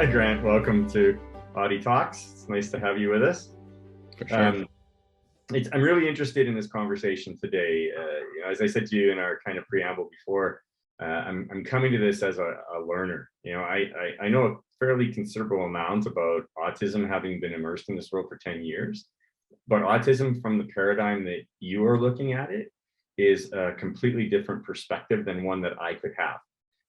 Hi, Grant. Welcome to autiTalks. It's nice to have you with us. For sure. I'm really interested in this conversation today. As I said to you in our kind of preamble before, I'm coming to this as a learner. I know a fairly considerable amount about autism, having been immersed in this world for 10 years. But autism, from the paradigm that you are looking at it, is a completely different perspective than one that I could have.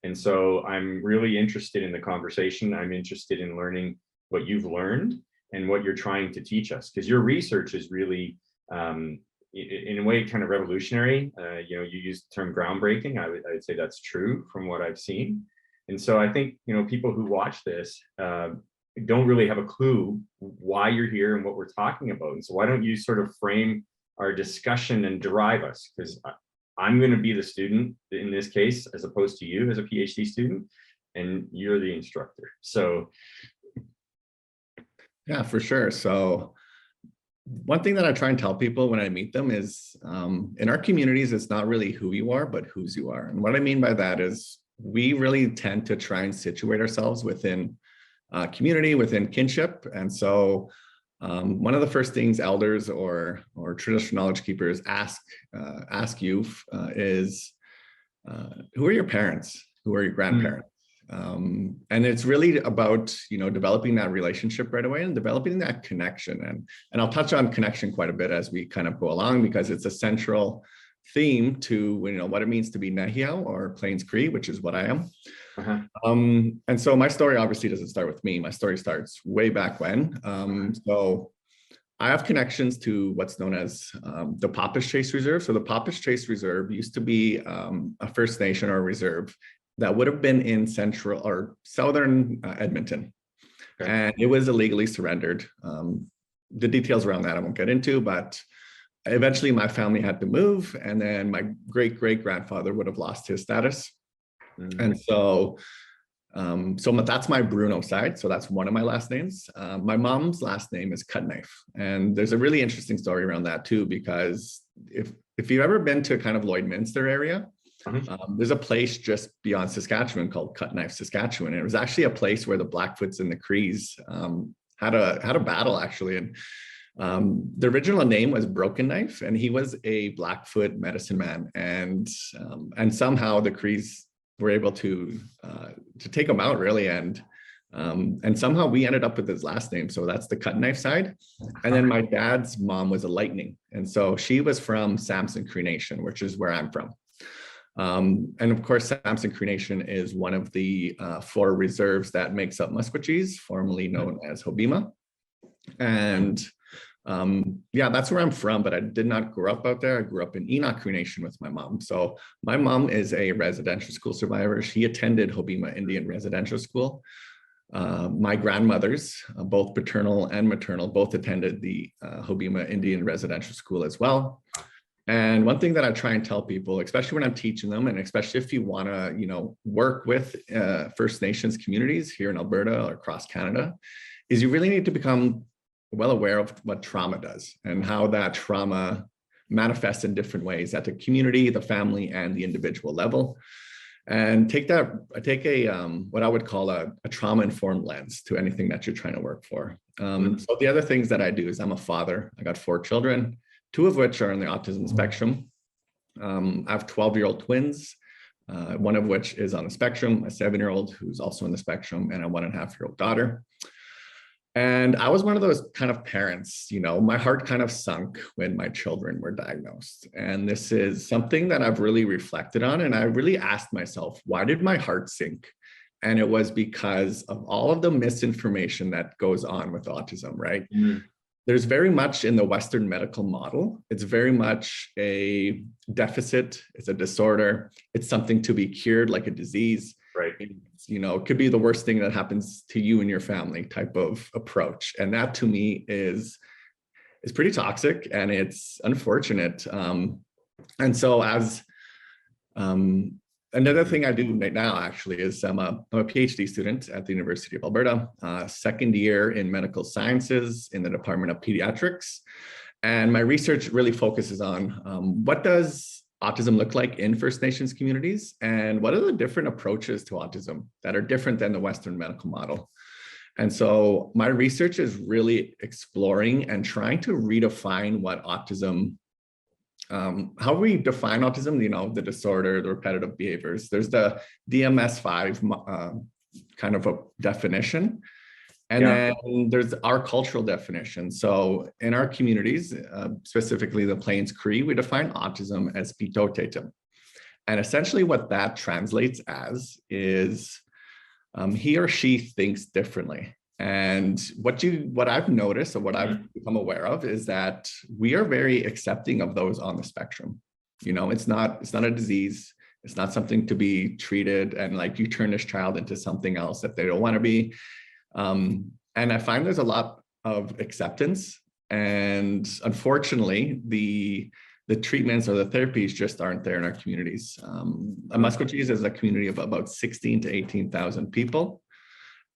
And so I'm really interested in the conversation. I'm interested in learning what you've learned and what you're trying to teach us, because your research is really, in a way, kind of revolutionary. You use the term groundbreaking. I would say that's true from what I've seen. And so I think, people who watch this don't really have a clue why you're here and what we're talking about. And so why don't you sort of frame our discussion and derive us? Because I'm going to be the student in this case, as opposed to you as a PhD student, and you're the instructor. So. Yeah, for sure. So one thing that I try and tell people when I meet them is in our communities, it's not really who you are, but whose you are. And what I mean by that is we really tend to try and situate ourselves within community, within kinship. And so one of the first things elders or traditional knowledge keepers ask youth is, who are your parents? Who are your grandparents? And it's really about, developing that relationship right away and developing that connection. And I'll touch on connection quite a bit as we kind of go along, because it's a central theme to, what it means to be Nehiyaw or Plains Cree, which is what I am. Uh-huh. And so my story obviously doesn't start with me. My story starts way back when. So I have connections to what's known as the Papish Chase Reserve. So the Papish Chase Reserve used to be a First Nation or reserve that would have been in central or southern Edmonton. Okay. And it was illegally surrendered. The details around that I won't get into, but eventually my family had to move, and then my great-great-grandfather would have lost his status. Mm-hmm. And so that's my Bruno side. So that's one of my last names. My mom's last name is Cutknife. And there's a really interesting story around that too, because if you've ever been to kind of Lloydminster area, there's a place just beyond Saskatchewan called Cutknife, Saskatchewan. And it was actually a place where the Blackfoots and the Crees had a battle, actually. And the original name was Broken Knife, and he was a Blackfoot medicine man. And somehow the Crees were able to take him out, really. And somehow we ended up with his last name. So that's the Cutknife side. And then my dad's mom was a Lightning. And so she was from Samson Cree Nation, which is where I'm from. And of course, Samson Cree Nation is one of the 4 reserves that makes up Musqueam, formerly known as Hobbema. And that's where I'm from, but I did not grow up out there. I grew up in Enoch Cree Nation with my mom. So my mom is a residential school survivor. She attended Hobbema Indian Residential School. My grandmothers, both paternal and maternal, both attended the Hobbema Indian Residential School as well. And one thing that I try and tell people, especially when I'm teaching them, and especially if you want to, work with First Nations communities here in Alberta or across Canada, is you really need to become well aware of what trauma does and how that trauma manifests in different ways at the community, the family, and the individual level. And take a what I would call a trauma-informed lens to anything that you're trying to work for. So the other things that I do is I'm a father. I got 4 children, 2 of which are on the autism spectrum. I have 12-year-old twins, one of which is on the spectrum, a 7-year-old who's also on the spectrum, and a 1.5-year-old daughter. And I was one of those kind of parents, my heart kind of sunk when my children were diagnosed. And this is something that I've really reflected on. And I really asked myself, why did my heart sink? And it was because of all of the misinformation that goes on with autism, right? Mm-hmm. There's very much in the Western medical model, it's very much a deficit, it's a disorder, it's something to be cured like a disease. Right. It could be the worst thing that happens to you and your family type of approach. And that to me is pretty toxic, and it's unfortunate. And so as another thing I do right now actually is I'm a PhD student at the University of Alberta, second year in medical sciences in the Department of Pediatrics. And my research really focuses on what does autism look like in First Nations communities, and what are the different approaches to autism that are different than the Western medical model. And so my research is really exploring and trying to redefine what autism, how we define autism, the disorder, the repetitive behaviors. There's the DMS5 kind of a definition. And then there's our cultural definition. So in our communities, specifically the Plains Cree, we define autism as pitotetum. And essentially what that translates as is he or she thinks differently. And what I've noticed or what I've become aware of is that we are very accepting of those on the spectrum. It's not a disease. It's not something to be treated and like you turn this child into something else that they don't want to be. And I find there's a lot of acceptance, and unfortunately, the treatments or the therapies just aren't there in our communities. Musqueam is a community of about 16 to 18,000 people.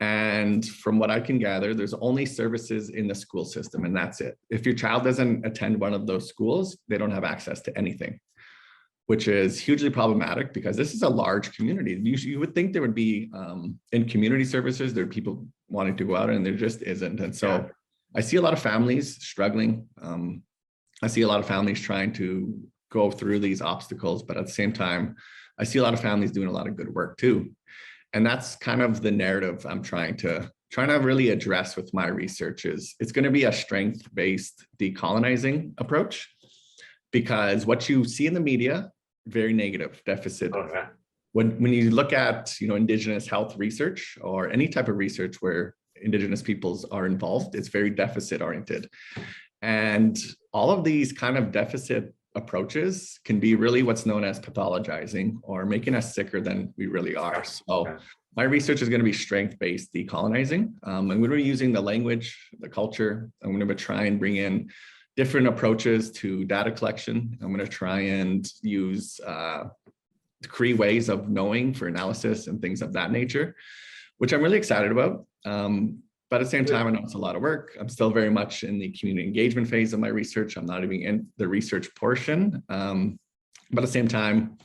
And from what I can gather, there's only services in the school system, and that's it. If your child doesn't attend one of those schools, they don't have access to anything, which is hugely problematic because this is a large community. You would think there would be in community services, there are people wanting to go out, and there just isn't. And so I see a lot of families struggling. I see a lot of families trying to go through these obstacles, but at the same time, I see a lot of families doing a lot of good work too. And that's kind of the narrative I'm trying to really address with my research. Is it's going to be a strength-based decolonizing approach, because what you see in the media, very negative, deficit. Okay. When you look at Indigenous health research or any type of research where Indigenous peoples are involved, it's very deficit oriented. And all of these kind of deficit approaches can be really what's known as pathologizing or making us sicker than we really are. So my research is going to be strength-based decolonizing. I'm going to be using the language, the culture. I'm going to try and bring in different approaches to data collection. I'm going to try and use Cree ways of knowing for analysis and things of that nature, which I'm really excited about. But at the same time, I know it's a lot of work. I'm still very much in the community engagement phase of my research. I'm not even in the research portion. But at the same time,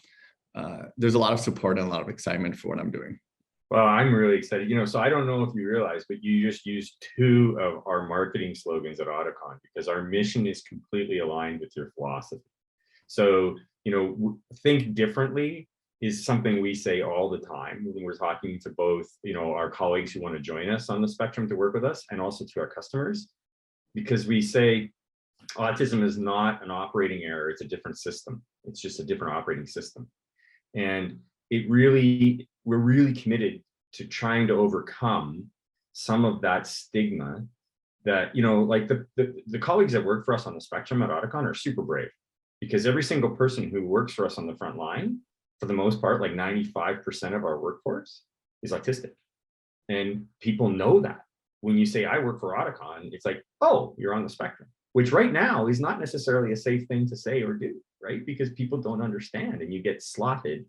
there's a lot of support and a lot of excitement for what I'm doing. Well, I'm really excited. So I don't know if you realize, but you just used two of our marketing slogans at Auticon, because our mission is completely aligned with your philosophy. So, think differently is something we say all the time when we're talking to both, our colleagues who want to join us on the spectrum to work with us, and also to our customers, because we say autism is not an operating error. It's a different system. It's just a different operating system. And we're really committed to trying to overcome some of that stigma that, like the colleagues that work for us on the spectrum at Auticon are super brave, because every single person who works for us on the front line, for the most part, like 95% of our workforce is autistic. And people know that. When you say I work for Auticon, it's like, oh, you're on the spectrum, which right now is not necessarily a safe thing to say or do, right? Because people don't understand, and you get slotted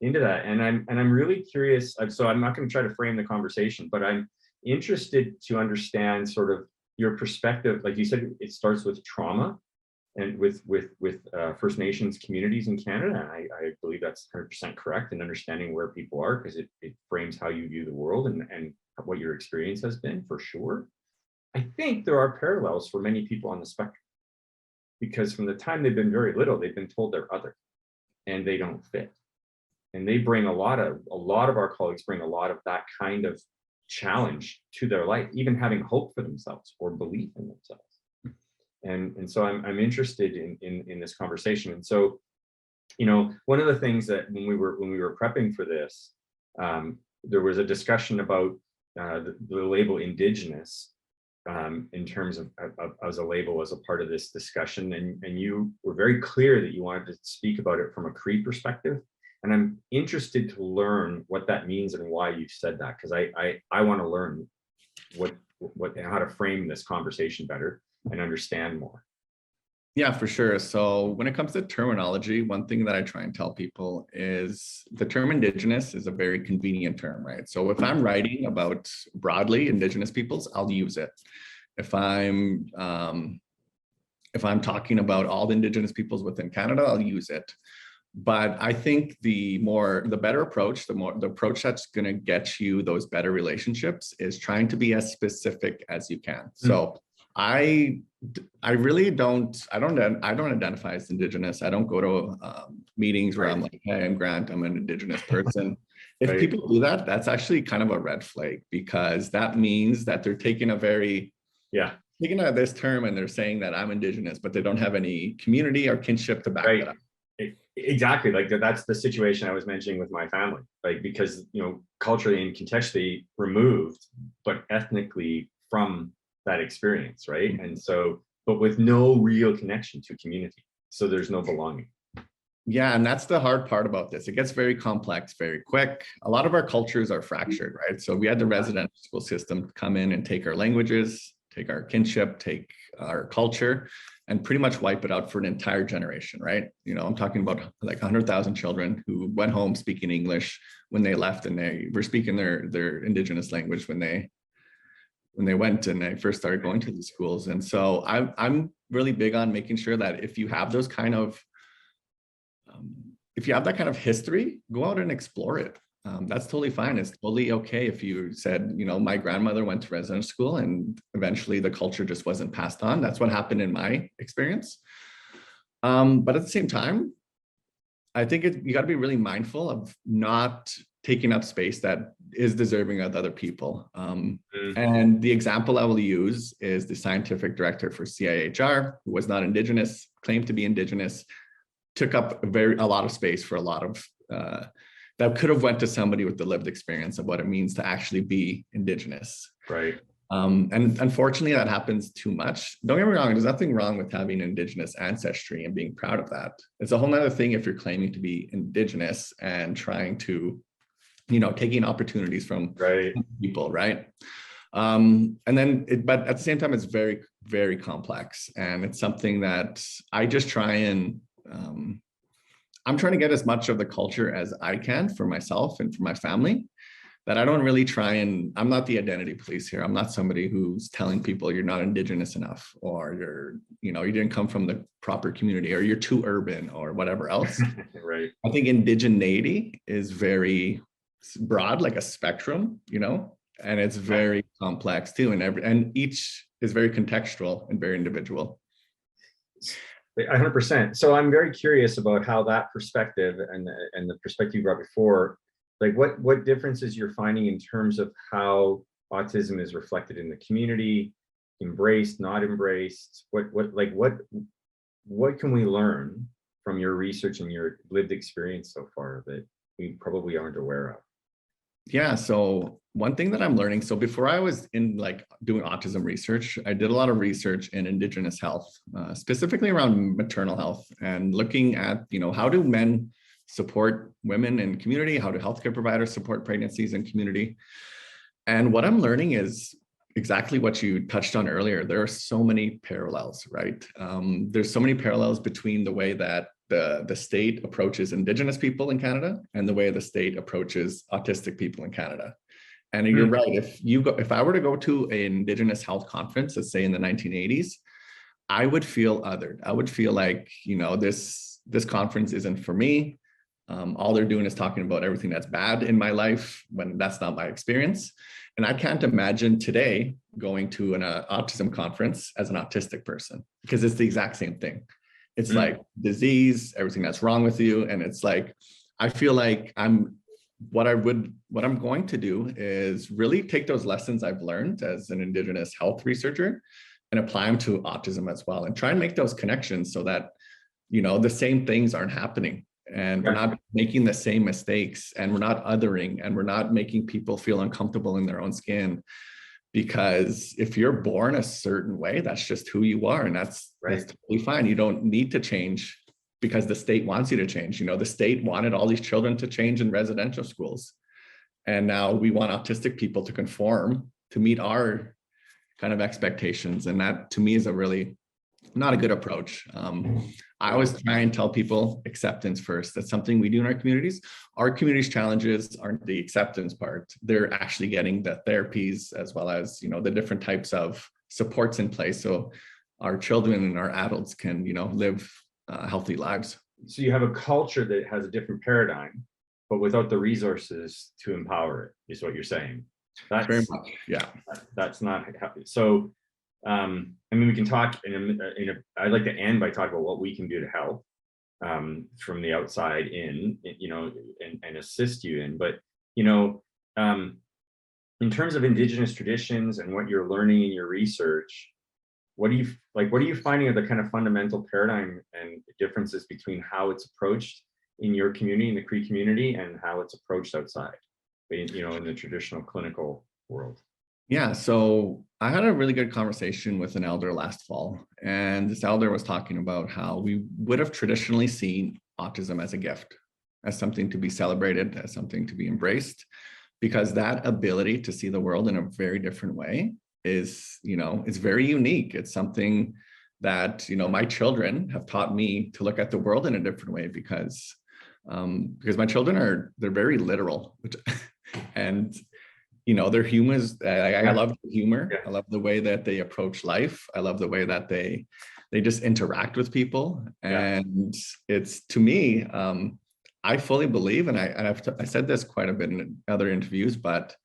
into that. And I'm really curious. So I'm not going to try to frame the conversation, but I'm interested to understand sort of your perspective. Like you said, it starts with trauma and with First Nations communities in Canada. And I believe that's 100% correct, in understanding where people are, because it frames how you view the world and what your experience has been, for sure. I think there are parallels for many people on the spectrum, because from the time they've been very little, they've been told they're other and they don't fit. And they bring a lot of our colleagues bring a lot of that kind of challenge to their life, even having hope for themselves or belief in themselves. And so I'm interested in this conversation. And so, one of the things that when we were prepping for this, there was a discussion about the label Indigenous in terms of as a label, as a part of this discussion. And you were very clear that you wanted to speak about it from a Cree perspective. And I'm interested to learn what that means and why you said that, because I want to learn how to frame this conversation better and understand more. Yeah, for sure. So when it comes to terminology, one thing that I try and tell people is the term Indigenous is a very convenient term, right? So if I'm writing about broadly Indigenous peoples, I'll use it. If I'm talking about all the Indigenous peoples within Canada, I'll use it. But I think the better approach, the approach that's going to get you those better relationships is trying to be as specific as you can. So I really don't identify as Indigenous. I don't go to meetings where I'm like, hey, I'm Grant, I'm an Indigenous person. If people do that, that's actually kind of a red flag, because that means that they're taking this term and they're saying that I'm Indigenous, but they don't have any community or kinship to back it up. Exactly. Like that's the situation I was mentioning with my family, like, because, you know, culturally and contextually removed, but ethnically from that experience. Right. And so, but with no real connection to community. So there's no belonging. Yeah. And that's the hard part about this. It gets very complex very quick. A lot of our cultures are fractured, right? So we had the residential school system come in and take our languages, take our kinship, take our culture, and pretty much wipe it out for an entire generation, right? You know, I'm talking about like 100,000 children who went home speaking English when they left, and they were speaking their Indigenous language when they went and they first started going to these schools. And so I'm really big on making sure that if you have those kind of, if you have that kind of history, go out and explore it. That's totally fine. It's totally okay if you said, you know, my grandmother went to residential school and eventually the culture just wasn't passed on. That's what happened in my experience. But at the same time, I think you got to be really mindful of not taking up space that is deserving of other people. And the example I will use is the scientific director for CIHR, who was not Indigenous, claimed to be Indigenous, took up a lot of space for a lot of that could have went to somebody with the lived experience of what it means to actually be Indigenous. Right. And unfortunately, that happens too much. Don't get me wrong, there's nothing wrong with having Indigenous ancestry and being proud of that. It's a whole nother thing if you're claiming to be Indigenous and trying to, you know, taking opportunities from people, right? And then, but at the same time, it's very, very complex. And it's something that I just try and, I'm trying to get as much of the culture as I can for myself and for my family, that I don't really try and, I'm not the identity police here. I'm not somebody who's telling people you're not Indigenous enough, or you're, you know, you didn't come from the proper community, or you're too urban, or whatever else. Right. I think indigeneity is very broad, like a spectrum, you know, and it's very complex too. And each is very contextual and very individual. 100%. So I'm very curious about how that perspective and the perspective you brought before, like what differences you're finding in terms of how autism is reflected in the community, embraced, not embraced. What can we learn from your research and your lived experience so far that we probably aren't aware of? Yeah, so one thing that I'm learning, so before I was in like doing autism research, I did a lot of research in Indigenous health, specifically around maternal health, and looking at, you know, how do men support women in community? How do healthcare providers support pregnancies in community? And what I'm learning is exactly what you touched on earlier. There are so many parallels, right? There's so many parallels between the way that the state approaches Indigenous people in Canada and the way the state approaches autistic people in Canada. And you're right. If I were to go to an Indigenous health conference, let's say in the 1980s, I would feel othered. I would feel like, you know, this conference isn't for me. All they're doing is talking about everything that's bad in my life, when that's not my experience. And I can't imagine today going to an autism conference as an autistic person, because it's the exact same thing. It's like disease, everything that's wrong with you. And it's like, I feel like what I'm going to do is really take those lessons I've learned as an Indigenous health researcher and apply them to autism as well, and try and make those connections so that, you know, the same things aren't happening, and we're not making the same mistakes, and we're not othering, and we're not making people feel uncomfortable in their own skin. Because if you're born a certain way, that's just who you are, and that's totally fine. You don't need to change because the state wants you to change. You know, the state wanted all these children to change in residential schools, and now we want autistic people to conform to meet our kind of expectations, and that to me is a really not a good approach. I always try and tell people acceptance first. That's something we do in our communities. Our community's challenges aren't the acceptance part. They're actually getting the therapies as well as, you know, the different types of supports in place, so our children and our adults can, you know, live healthy lives. so you have a culture that has a different paradigm, but without the resources to empower it, is what you're saying. Very That's much, yeah. that's not how, so I mean, we can talk I'd like to end by talking about what we can do to help from the outside in, you know, and assist you in. But, you know, in terms of Indigenous traditions and what you're learning in your research, what are you finding are the kind of fundamental paradigm and differences between how it's approached in your community, in the Cree community, and how it's approached outside, you know, in the traditional clinical world? Yeah, so I had a really good conversation with an elder last fall, and this elder was talking about how we would have traditionally seen autism as a gift, as something to be celebrated, as something to be embraced, because that ability to see the world in a very different way is, you know, it's very unique. It's something that, you know, my children have taught me to look at the world in a different way because my children they're very literal, which, and you know, their humor is, I love the humor. Yeah. I love the way that they approach life. I love the way that they just interact with people. And it's, to me, I fully believe, and I said this quite a bit in other interviews, but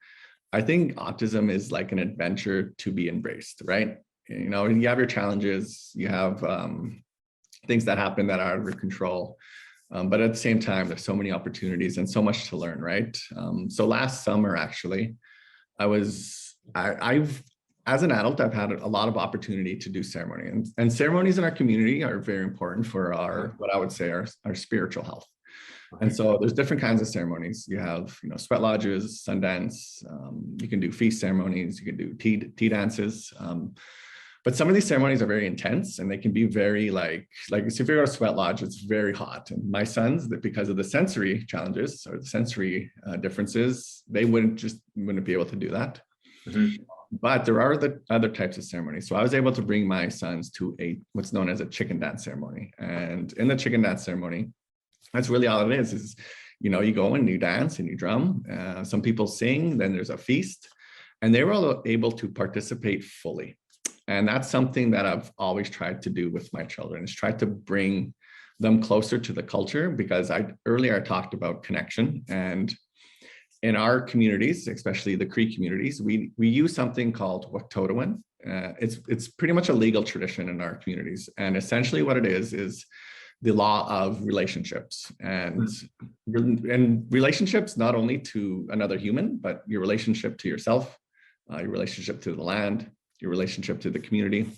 I think autism is like an adventure to be embraced, right? You know, you have your challenges, you have things that happen that are out of your control. But at the same time, there's so many opportunities and so much to learn, right? So last summer, actually, I've as an adult, I've had a lot of opportunity to do ceremony, and ceremonies in our community are very important for what I would say our spiritual health. And so there's different kinds of ceremonies. You have, you know, sweat lodges, sun dance. You can do feast ceremonies. You can do tea dances. But some of these ceremonies are very intense, and they can be very like so if you go to a sweat lodge, it's very hot. And my sons, because of the sensory challenges or the sensory differences, they wouldn't be able to do that. Mm-hmm. But there are the other types of ceremonies. So I was able to bring my sons to what's known as a chicken dance ceremony. And in the chicken dance ceremony, that's really all it is, you know, you go and you dance and you drum. Some people sing, then there's a feast, and they were all able to participate fully. And that's something that I've always tried to do with my children, is try to bring them closer to the culture, because earlier I talked about connection. And in our communities, especially the Cree communities, we use something called Waktotawin. It's pretty much a legal tradition in our communities. And essentially what it is the law of relationships, and relationships not only to another human, but your relationship to yourself, your relationship to the land, your relationship to the community,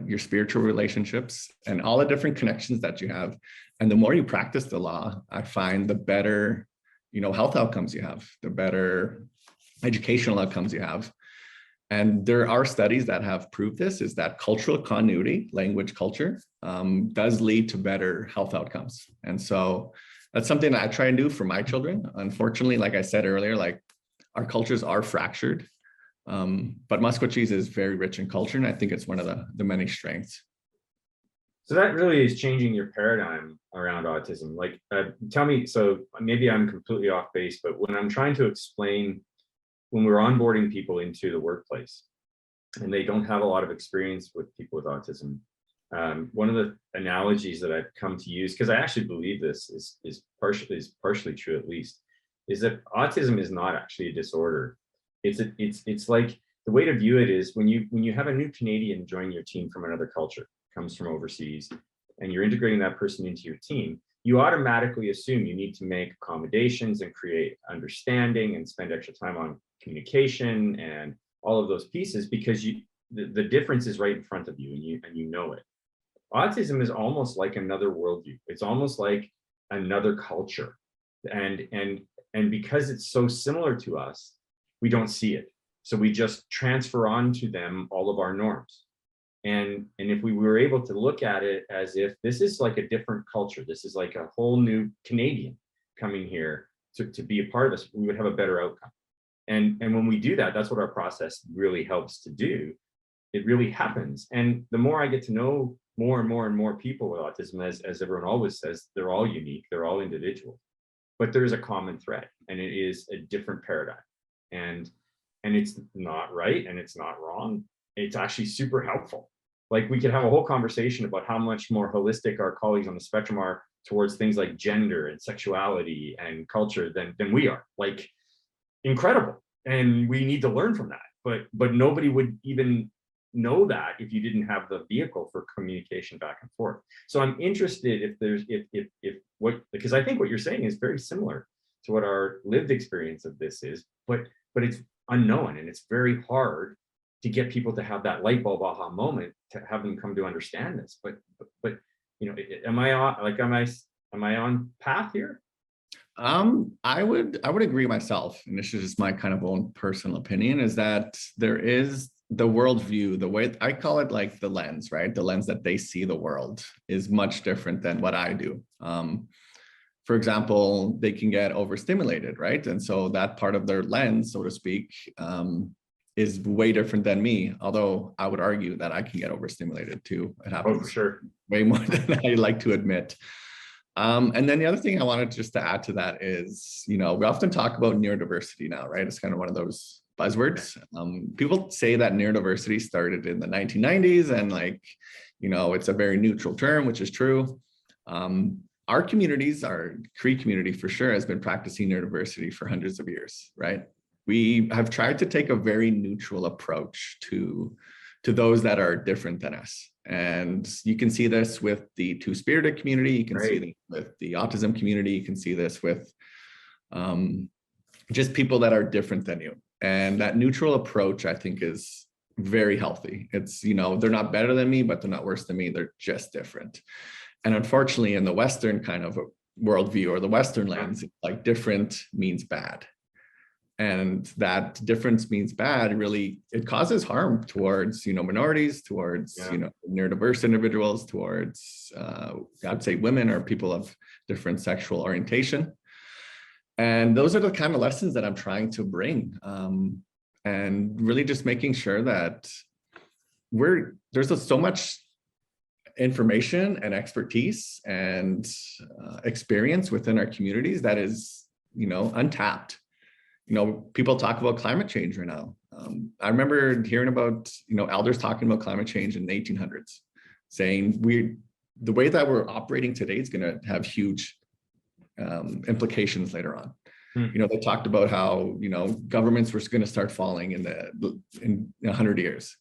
your spiritual relationships, and all the different connections that you have. And the more you practice the law, I find the better, you know, health outcomes you have, the better educational outcomes you have. And there are studies that have proved this, is that cultural continuity, language culture, does lead to better health outcomes. And so that's something that I try and do for my children. Unfortunately, like I said earlier, like our cultures are fractured. But Musqueam is very rich in culture, and I think it's one of the many strengths. So that really is changing your paradigm around autism. Like, tell me, so maybe I'm completely off base, but when I'm trying to explain, when we're onboarding people into the workplace and they don't have a lot of experience with people with autism, one of the analogies that I've come to use, because I actually believe this is partially true, at least, is that autism is not actually a disorder. It's like, the way to view it is when you have a new Canadian join your team from another culture, comes from overseas, and you're integrating that person into your team, you automatically assume you need to make accommodations and create understanding and spend extra time on communication and all of those pieces, because the difference is right in front of you, and you know it. Autism is almost like another worldview. It's almost like another culture, and because it's so similar to us, we don't see it. So we just transfer on to them all of our norms. And if we were able to look at it as if this is like a different culture, this is like a whole new Canadian coming here to be a part of this, we would have a better outcome. And when we do that, that's what our process really helps to do. It really happens. And the more I get to know more and more and more people with autism, as everyone always says, they're all unique, they're all individual, but there's a common thread, and it is a different paradigm. And it's not right and it's not wrong. It's actually super helpful. Like, we could have a whole conversation about how much more holistic our colleagues on the spectrum are towards things like gender and sexuality and culture than we are. Like, incredible. And we need to learn from that. But nobody would even know that if you didn't have the vehicle for communication back and forth. So I'm interested if there's if what, because I think what you're saying is very similar to what our lived experience of this is, but it's unknown, and it's very hard to get people to have that light bulb aha moment to have them come to understand this. But you know, am I on path here? I would agree myself, and this is just my kind of own personal opinion, is that there is the worldview, the way I call it, like the lens, right? The lens that they see the world is much different than what I do. For example, they can get overstimulated, right? And so that part of their lens, so to speak, is way different than me. Although I would argue that I can get overstimulated too. It happens Oh, for sure. way more than I like to admit. And then the other thing I wanted just to add to that is, you know, we often talk about neurodiversity now, right? It's kind of one of those buzzwords. People say that neurodiversity started in the 1990s and, like, you know, it's a very neutral term, which is true. Our communities, our Cree community for sure, has been practicing neurodiversity for hundreds of years, right? We have tried to take a very neutral approach to those that are different than us. And you can see this with the two-spirited community. You can see this with the autism community. You can see this with just people that are different than you. And that neutral approach, I think, is very healthy. It's, you know, they're not better than me, but they're not worse than me. They're just different. And unfortunately, in the Western kind of worldview or the Western lens, like different means bad. And that difference means bad, really, it causes harm towards, you know, minorities, towards, you know, neurodiverse individuals, towards, I'd say women or people of different sexual orientation. And those are the kind of lessons that I'm trying to bring. And really just making sure that there's so much information and expertise and experience within our communities that is, you know, untapped. You know, people talk about climate change right now. I remember hearing about, you know, elders talking about climate change in the 1800s, saying the way that we're operating today is going to have huge implications later on. You know, they talked about how, you know, governments were going to start falling in 100 years.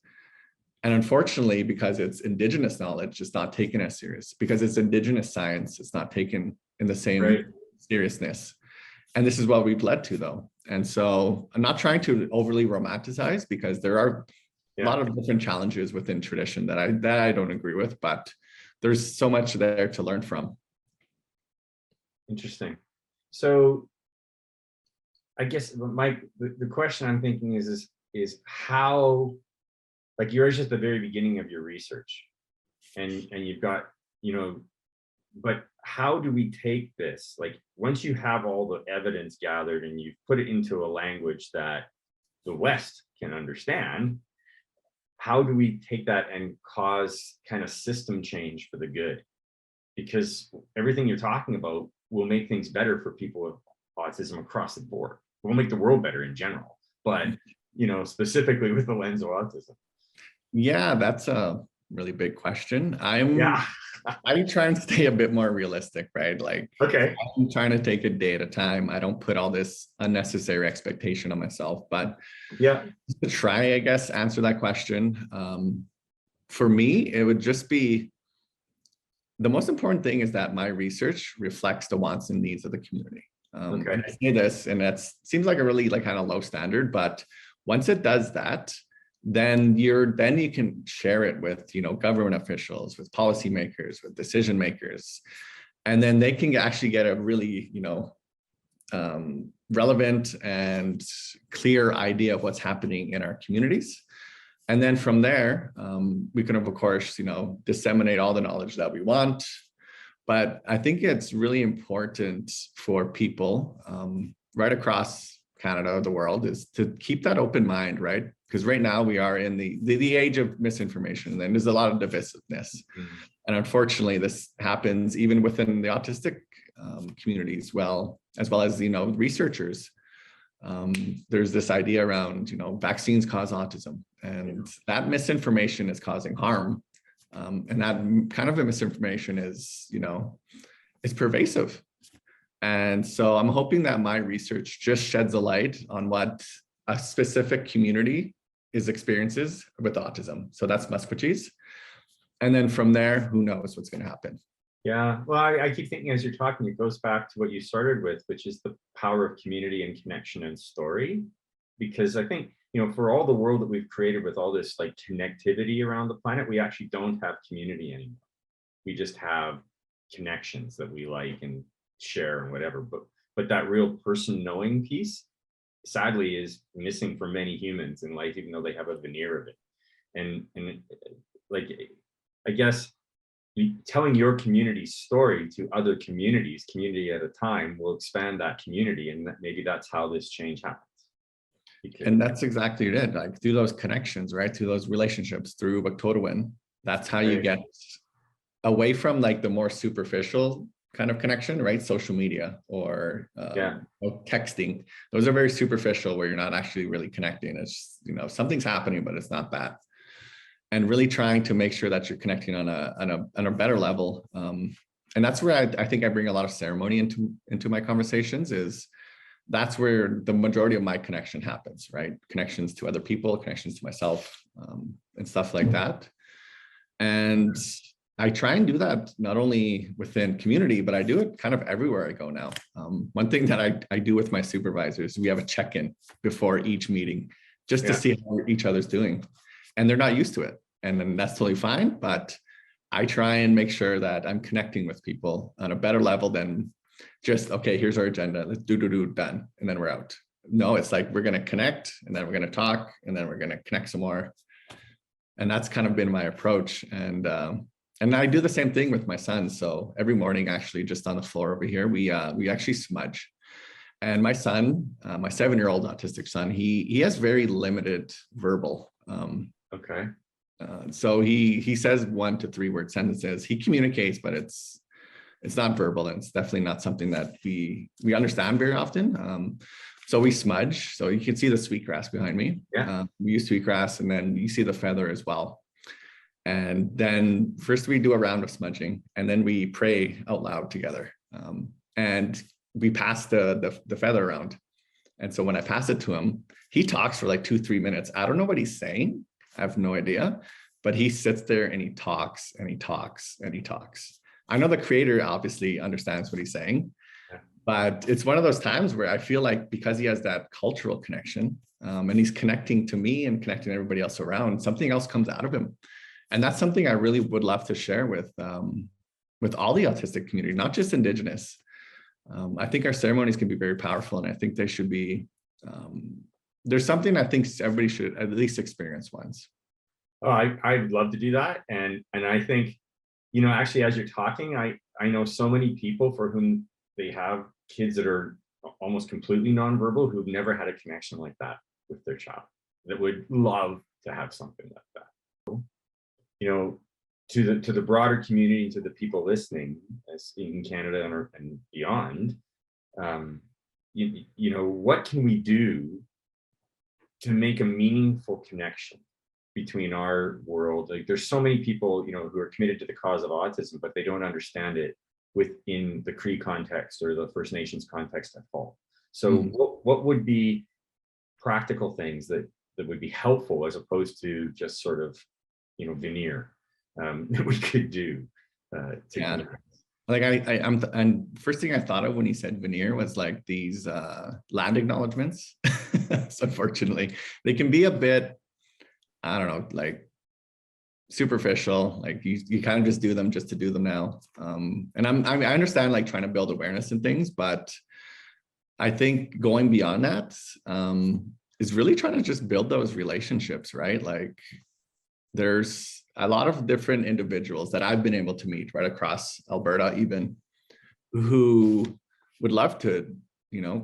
And unfortunately, because it's Indigenous knowledge, it's not taken as serious. Because it's Indigenous science, it's not taken in the same seriousness. And this is what we've led to, though. And so I'm not trying to overly romanticize, because there are a lot of different challenges within tradition that I don't agree with, but there's so much there to learn from. Interesting. So I guess the question I'm thinking is how, like, you're just at the very beginning of your research, and you've got, you know, but how do we take this? Like, once you have all the evidence gathered and you've put it into a language that the West can understand, how do we take that and cause kind of system change for the good? Because everything you're talking about will make things better for people with autism across the board. It will make the world better in general, but, you know, specifically with the lens of autism. Yeah, that's a really big question. I'm trying to stay a bit more realistic, right? Like, I'm trying to take a day at a time. I don't put all this unnecessary expectation on myself, but to try, I guess, answer that question. For me, it would just be, the most important thing is that my research reflects the wants and needs of the community. And I say this, and that seems like a really, like, kind of low standard, but once it does that, then you can share it with, you know, government officials, with policymakers, with decision makers, and then they can actually get a really, you know, relevant and clear idea of what's happening in our communities. And then from there, we can, of course, you know, disseminate all the knowledge that we want. But I think it's really important for people right across Canada, the world, is to keep that open mind, right? Because right now we are in the age of misinformation, and there's a lot of divisiveness. And unfortunately, this happens even within the autistic communities, as well as, you know, researchers. There's this idea around, you know, vaccines cause autism, and that misinformation is causing harm. And that kind of a misinformation is, you know, is pervasive. And so I'm hoping that my research just sheds a light on what a specific community experiences with autism. So that's Musqueam's. And then from there, who knows what's going to happen. Yeah, well, I keep thinking as you're talking, it goes back to what you started with, which is the power of community and connection and story. Because I think, for all the world that we've created with all this like connectivity around the planet, we actually don't have community anymore. We just have connections that we like and share and whatever. But that real person knowing piece, sadly, is missing for many humans in life, even though they have a veneer of it. And like, I guess telling your community's story to other communities, community at a time, will expand that community, and maybe that's how this change happens. And that's exactly it. Like through those connections, right? Through those relationships, through Wactotowin, that's how you get away from like the more superficial kind of connection, right? Social media or texting. Those are very superficial, where you're not actually really connecting. It's, something's happening, but it's not that. And really trying to make sure that you're connecting on a better level. And that's where I think I bring a lot of ceremony into my conversations. Is that's where the majority of my connection happens, right? Connections to other people, connections to myself, and stuff like that. And I try and do that not only within community, but I do it kind of everywhere I go now. One thing that I do with my supervisors, we have a check-in before each meeting, just to see how each other's doing. And they're not used to it. And then that's totally fine. But I try and make sure that I'm connecting with people on a better level than just, okay, here's our agenda. Let's do, done. And then we're out. No, it's like, we're going to connect, and then we're going to talk, and then we're going to connect some more. And that's kind of been my approach. And I do the same thing with my son. So every morning, actually, just on the floor over here, we actually smudge. And my son, my 7-year-old autistic son, he has very limited verbal. Okay. So he says 1 to 3 word sentences. He communicates, but it's not verbal, and it's definitely not something that we understand very often. So we smudge. So you can see the sweetgrass behind me. Yeah. We use sweetgrass, and then you see the feather as well. And then first we do a round of smudging, and then we pray out loud together. And we pass the feather around. And so when I pass it to him, he talks for like 2-3 minutes. I don't know what he's saying. I have no idea, but he sits there and he talks and he talks and he talks. I know the creator obviously understands what he's saying, but it's one of those times where I feel like, because he has that cultural connection, and he's connecting to me and connecting everybody else around, something else comes out of him. And that's something I really would love to share with all the autistic community, not just Indigenous. I think our ceremonies can be very powerful, and I think they should be, there's something I think everybody should at least experience once. Oh, I'd love to do that. And I think, actually, as you're talking, I know so many people for whom they have kids that are almost completely nonverbal, who've never had a connection like that with their child, that would love to have something like that. To the broader community, to the people listening, as in Canada and beyond, what can we do to make a meaningful connection between our world? Like, there's so many people, who are committed to the cause of autism, but they don't understand it within the Cree context or the First Nations context at all. So what would be practical things that would be helpful, as opposed to just sort of, veneer, that we could do to like I'm and first thing I thought of when he said veneer was like these land acknowledgements. So unfortunately, they can be a bit, I don't know, like superficial. Like you kind of just do them just to do them now. And I understand like trying to build awareness and things, but I think going beyond that is really trying to just build those relationships, right? Like there's a lot of different individuals that I've been able to meet right across Alberta, even, who would love to,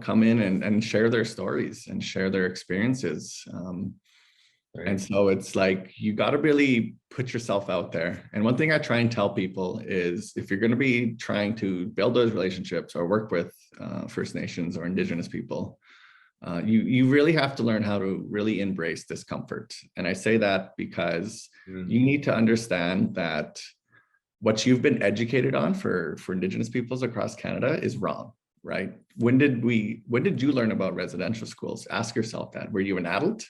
come in and share their stories and share their experiences. Right. And so it's like, you got to really put yourself out there. And one thing I try and tell people is, if you're going to be trying to build those relationships or work with First Nations or Indigenous people, you really have to learn how to really embrace discomfort. And I say that because you need to understand that what you've been educated on for Indigenous peoples across Canada is wrong, right? When did you learn about residential schools? Ask yourself that. Were you an adult?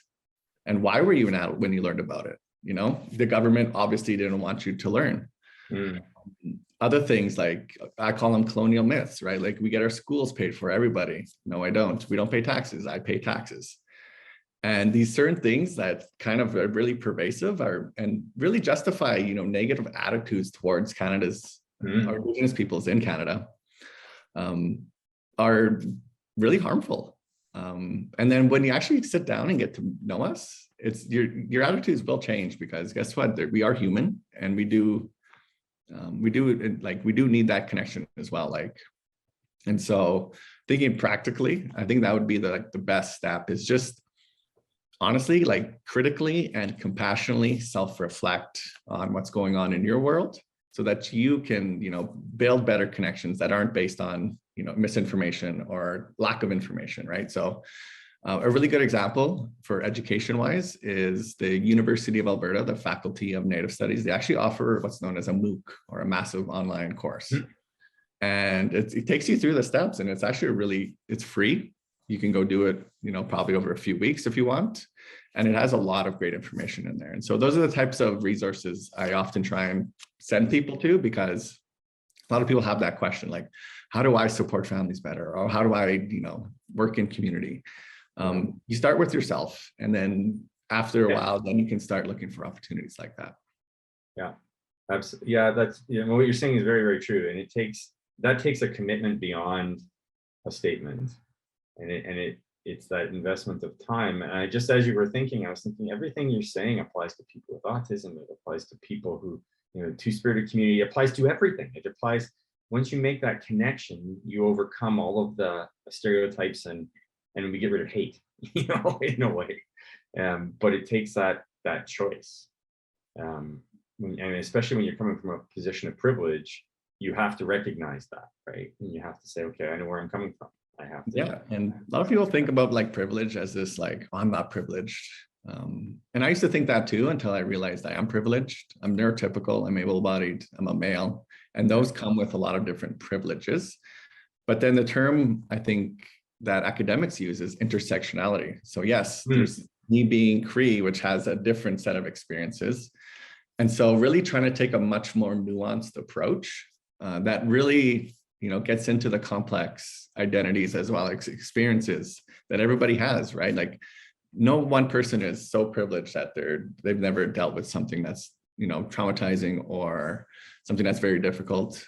And why were you an adult when you learned about it? You know, the government obviously didn't want you to learn. Other things, like I call them colonial myths, right? Like we get our schools paid for, everybody. No, I don't. We don't pay taxes. I pay taxes. And these certain things that kind of are really pervasive and really justify, you know, negative attitudes towards Canada's or Indigenous peoples in Canada are really harmful. And then when you actually sit down and get to know us, it's your attitudes will change, because guess what? We are human, and we do need that connection as well. Like, and so thinking practically, I think that would be the best step, is just honestly, like critically and compassionately self-reflect on what's going on in your world, so that you can, you know, build better connections that aren't based on, you know, misinformation or lack of information, right? So a really good example for education-wise is the University of Alberta, the Faculty of Native Studies. They actually offer what's known as a MOOC, or a massive online course. And it takes you through the steps, and it's actually it's free. You can go do it, you know, probably over a few weeks if you want. And it has a lot of great information in there. And so those are the types of resources I often try and send people to, because a lot of people have that question, like, how do I support families better? Or how do I, you know, work in community? You start with yourself, and then after a while, then you can start looking for opportunities like that. Yeah, absolutely. Yeah, that's, you know, what you're saying is very, very true. And that takes a commitment beyond a statement. And it's that investment of time. And I just, as you were thinking, I was thinking everything you're saying applies to people with autism. It applies to people who, you know, two-spirited community. It applies to everything. It applies, once you make that connection, you overcome all of the stereotypes and we get rid of hate, you know, in a way. But it takes that choice. And especially when you're coming from a position of privilege, you have to recognize that, right? And you have to say, okay, I know where I'm coming from. I have to. Yeah, and a lot of people think about like privilege as this, like, oh, I'm not privileged. And I used to think that too, until I realized I am privileged. I'm neurotypical, I'm able-bodied, I'm a male, and those come with a lot of different privileges. But then the term, I think, that academics use is intersectionality. So yes, there's me being Cree, which has a different set of experiences. And so really trying to take a much more nuanced approach that really, you know, gets into the complex identities as well as experiences that everybody has, right? Like no one person is so privileged that they've never dealt with something that's, you know, traumatizing or something that's very difficult.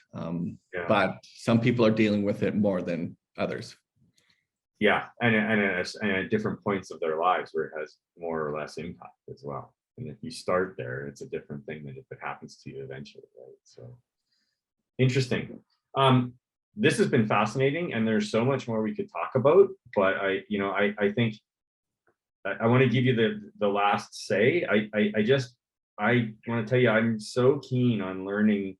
But some people are dealing with it more than others. Yeah, and at different points of their lives where it has more or less impact as well. And if you start there, it's a different thing than if it happens to you eventually, right? So interesting. This has been fascinating, and there's so much more we could talk about. But I think I want to give you the last say. I want to tell you, I'm so keen on learning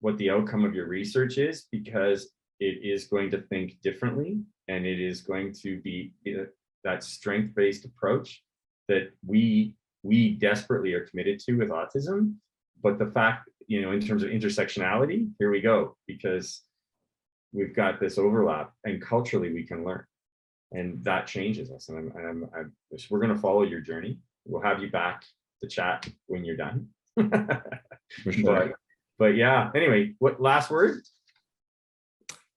what the outcome of your research is, because it is going to think differently, and it is going to be that strength-based approach that we desperately are committed to with autism. But the fact, you know, in terms of intersectionality, here we go, because we've got this overlap, and culturally we can learn, and that changes us. And we're going to follow your journey. We'll have you back to chat when you're done. For sure. But yeah, anyway, what last word?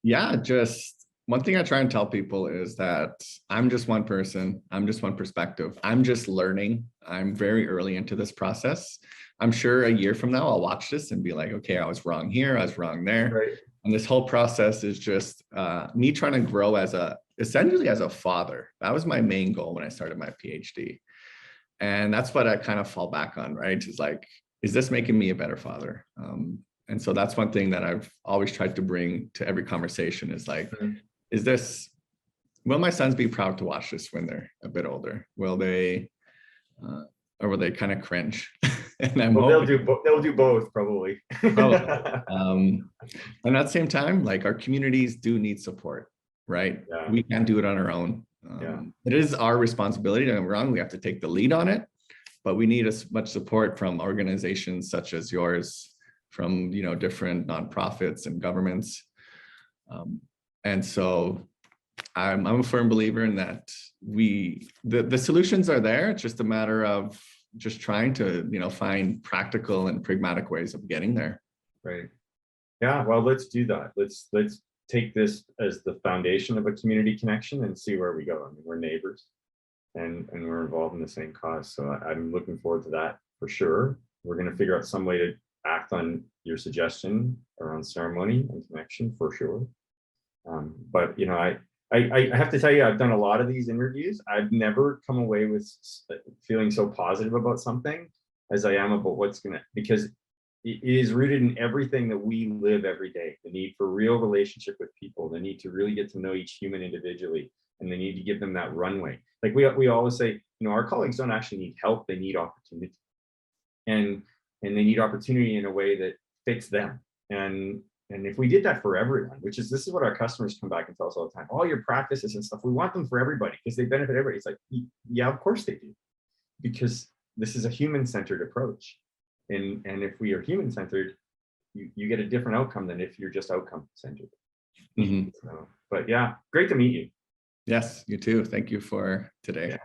Yeah, just one thing I try and tell people is that I'm just one person. I'm just one perspective. I'm just learning. I'm very early into this process. I'm sure a year from now, I'll watch this and be like, okay, I was wrong here. I was wrong there. Right. And this whole process is just me trying to grow essentially as a father. That was my main goal when I started my PhD. And that's what I kind of fall back on, right? Is like, is this making me a better father? And so that's one thing that I've always tried to bring to every conversation is like, will my sons be proud to watch this when they're a bit older? Will they, or will they kind of cringe? And they'll do both probably. And at the same time, like our communities do need support, right? Yeah. We can't do it on our own. It is our responsibility. Don't get me wrong, we have to take the lead on it, but we need as much support from organizations such as yours from, different nonprofits and governments. And so I'm a firm believer in that the solutions are there. It's just a matter of just trying to, find practical and pragmatic ways of getting there. Right. Yeah, well, let's do that. Let's take this as the foundation of a community connection and see where we go. I mean, we're neighbors and we're involved in the same cause. So I'm looking forward to that for sure. We're going to figure out some way to act on your suggestion around ceremony and connection for sure. But I have to tell you, I've done a lot of these interviews. I've never come away with feeling so positive about something as I am about because it is rooted in everything that we live every day. The need for real relationship with people, the need to really get to know each human individually, and the need to give them that runway. Like we always say, our colleagues don't actually need help, they need opportunity. And they need opportunity in a way that fits them. And if we did that for everyone, this is what our customers come back and tell us all the time, all your practices and stuff, we want them for everybody because they benefit everybody. It's like, yeah, of course they do, because this is a human-centered approach. And if we are human-centered, you get a different outcome than if you're just outcome-centered. Mm-hmm. So, but yeah, great to meet you. Yes, you too. Thank you for today. Yeah.